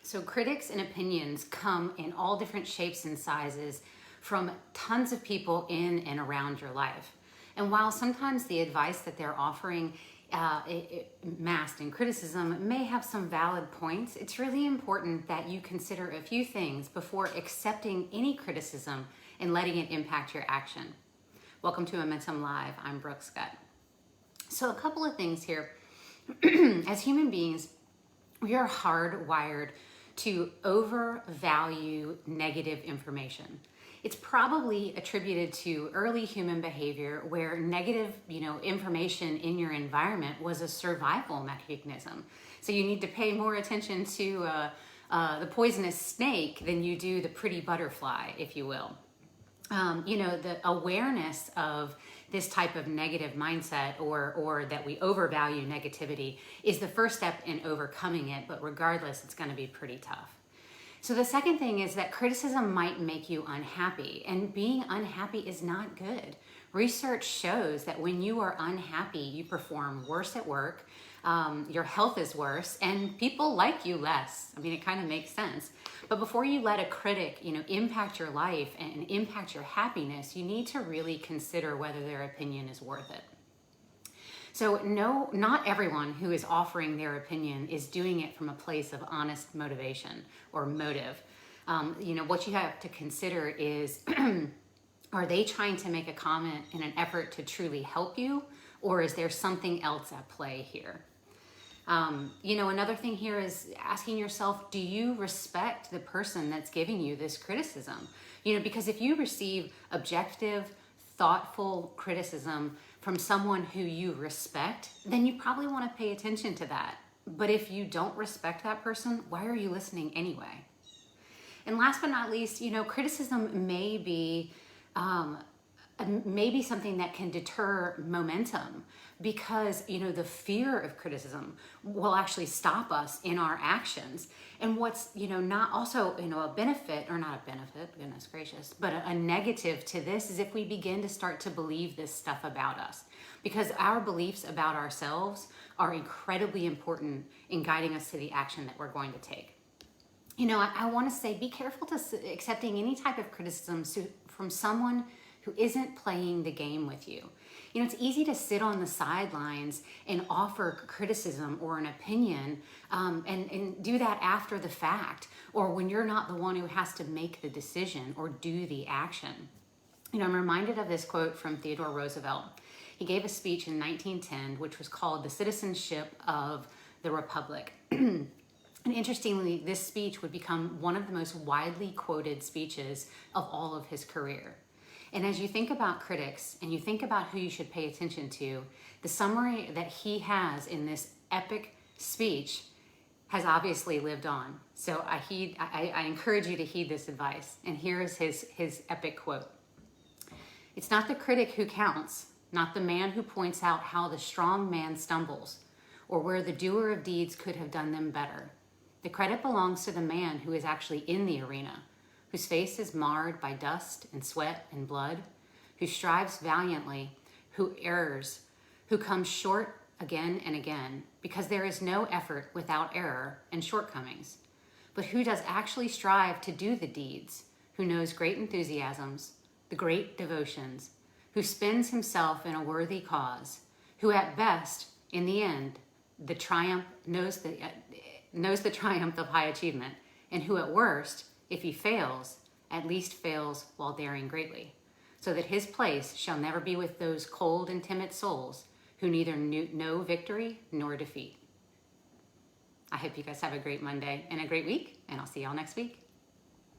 So critics and opinions come in all different shapes and sizes from tons of people in and around your life. And while sometimes the advice that they're offering masked in criticism may have some valid points, it's really important that you consider a few things before accepting any criticism and letting it impact your action. Welcome to Momentum Live. I'm Brooke Scott. So a couple of things here. As human beings, we are hardwired to overvalue negative information. It's probably attributed to early human behavior where negative, information in your environment was a survival mechanism. So you need to pay more attention to the poisonous snake than you do the pretty butterfly, if you will. The awareness of this type of negative mindset or that we overvalue negativity is the first step in overcoming it, but regardless, it's going to be pretty tough. So the second thing is that criticism might make you unhappy, and being unhappy is not good. Research shows that when you are unhappy, you perform worse at work, your health is worse, and people like you less. I mean, it kind of makes sense. But before you let a critic, impact your life and impact your happiness, you need to really consider whether their opinion is worth it. So no, not everyone who is offering their opinion is doing it from a place of honest motivation or motive. What you have to consider is, are they trying to make a comment in an effort to truly help you, or is there something else at play here? Another thing here is asking yourself, do you respect the person that's giving you this criticism? Because if you receive objective, thoughtful criticism from someone who you respect, then you probably want to pay attention to that. But if you don't respect that person, why are you listening anyway? And last but not least, criticism may be something that can deter momentum, because the fear of criticism will actually stop us in our actions. And what's not also a benefit, or not a benefit, goodness gracious, but a negative to this is if we begin to start to believe this stuff about us, because our beliefs about ourselves are incredibly important in guiding us to the action that we're going to take. I want to say, be careful to accepting any type of criticism from someone who isn't playing the game with you. It's easy to sit on the sidelines and offer criticism or an opinion and do that after the fact, or when you're not the one who has to make the decision or do the action. I'm reminded of this quote from Theodore Roosevelt. He gave a speech in 1910, which was called The Citizenship of the Republic. And interestingly, this speech would become one of the most widely quoted speeches of all of his career. And as you think about critics and you think about who you should pay attention to, the summary that he has in this epic speech has obviously lived on. So I encourage you to heed this advice. And here is his epic quote. "It's not the critic who counts, not the man who points out how the strong man stumbles, or where the doer of deeds could have done them better. The credit belongs to the man who is actually in the arena, whose face is marred by dust and sweat and blood, who strives valiantly, who errs, who comes short again and again, because there is no effort without error and shortcomings, but who does actually strive to do the deeds, who knows great enthusiasms, the great devotions, who spends himself in a worthy cause, who at best, in the end, knows the triumph of high achievement, and who at worst, if he fails, at least fails while daring greatly, so that his place shall never be with those cold and timid souls who neither know victory nor defeat." I hope you guys have a great Monday and a great week, and I'll see y'all next week.